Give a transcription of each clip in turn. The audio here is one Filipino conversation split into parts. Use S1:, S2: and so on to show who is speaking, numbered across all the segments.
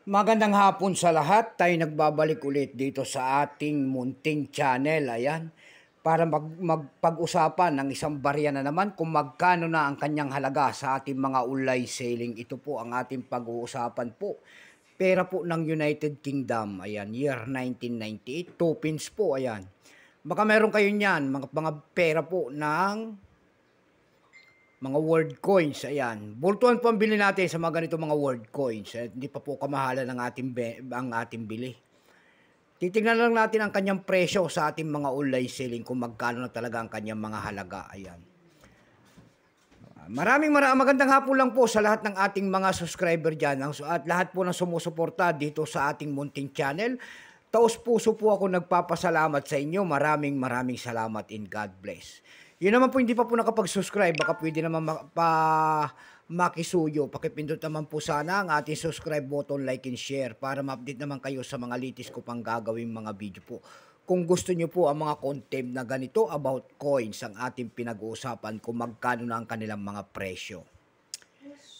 S1: Magandang hapon sa lahat. Tayo nagbabalik ulit dito sa ating munting channel. Ayan. Para magpag-usapan ng isang barya na naman kung magkano na ang kanyang halaga sa ating mga ulay selling. Ito po ang ating pag-uusapan po. Pera po ng United Kingdom. Ayan. Year 1998. 2 pence po. Ayan. Baka meron kayo niyan. Mga pera po ng mga world coins, ayan. Bultuhan po ang bili natin sa mga ganito mga world coins. Hindi pa po kamahalan ng ang ating bili. Titingnan lang natin ang kanyang presyo sa ating mga online selling kung magkano na talaga ang kanyang mga halaga. Ayan. Maraming magandang hapon lang po sa lahat ng ating mga subscriber dyan at lahat po ng sumusuporta dito sa ating munting channel. Taos puso po ako nagpapasalamat sa inyo. Maraming salamat in God bless. Yun naman po, hindi pa po nakapag-subscribe, baka pwede naman makisuyo. Pakipindot naman po sana ang ating subscribe button, like and share para ma-update naman kayo sa mga latest ko pang gagawing mga video po. Kung gusto nyo po ang mga content na ganito about coins, ang ating pinag-uusapan kung magkano na ang kanilang mga presyo.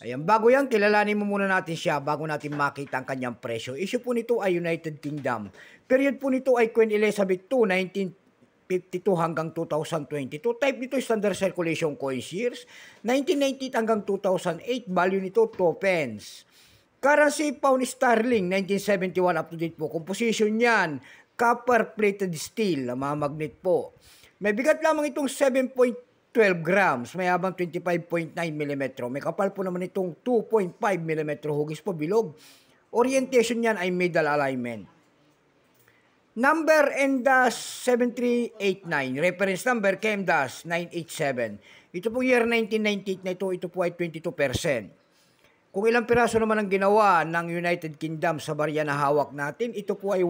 S1: Ayan, bago yan, kilalanin mo muna natin siya bago natin makita ang kanyang presyo. Issue po nito ay United Kingdom. Period po nito ay Queen Elizabeth II, 1952 hanggang 2022. Type nito Standard Circulation Coins Years. 1998 hanggang 2008. Value nito 2 pence. Currency Pound Sterling 1971 up to date po. Composition niyan copper plated steel. Mga magnet po. May bigat lamang itong 7.12 grams. May habang 25.9 mm. May kapal po naman itong 2.5 mm. Hugis po bilog. Orientation niyan ay middle alignment. Number M-7389. Reference number KM-987. Ito po year 1998 na ito. Ito po ay 22%. Kung ilang piraso naman ang ginawa ng United Kingdom sa barya na hawak natin, ito po ay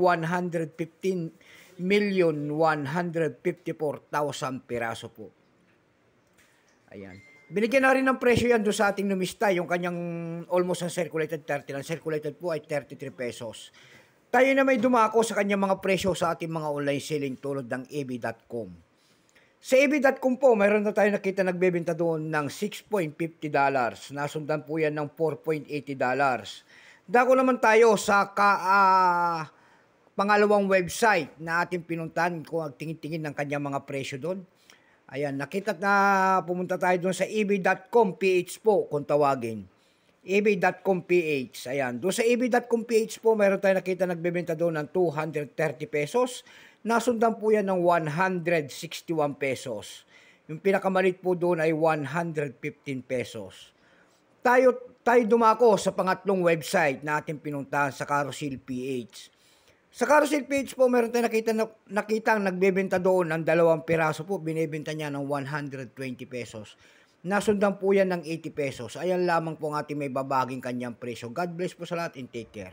S1: 115,154,000 piraso po. Ayan. Binigyan na rin ng presyo yan doon sa ating numista. Yung kanyang almost uncirculated 30 lang. Circulated po ay 33 pesos. Tayo na may dumako sa kanyang mga presyo sa ating mga online selling tulad ng eBay.com. Sa eBay.com po, mayroon na tayo nakita nagbebenta doon ng $6.50. Nasundan po yan ng $4.80. Dako naman tayo sa pangalawang website na ating pinuntahan kung tingin-tingin ng kanyang mga presyo doon. Ayan, nakita na pumunta tayo doon sa eBay.com PH po kung tawagin. eBay.com PH. Ayan. Doon sa eBay.com PH po, mayroon tayo nakita nagbebenta doon ng 230 pesos. Nasundan po yan ng 161 pesos. Yung pinakamalit po doon ay 115 pesos. Tayo dumako sa pangatlong website na ating pinuntahan sa Carousel PH. Sa Carousel PH po, mayroon tayo nakita nagbebenta doon ng 2 piraso po. Binibenta niya ng 120 pesos. Nasundan po yan ng 80 pesos. Ayan lamang po ang ating may babaging kanyang presyo. God bless po sa lahat and take care.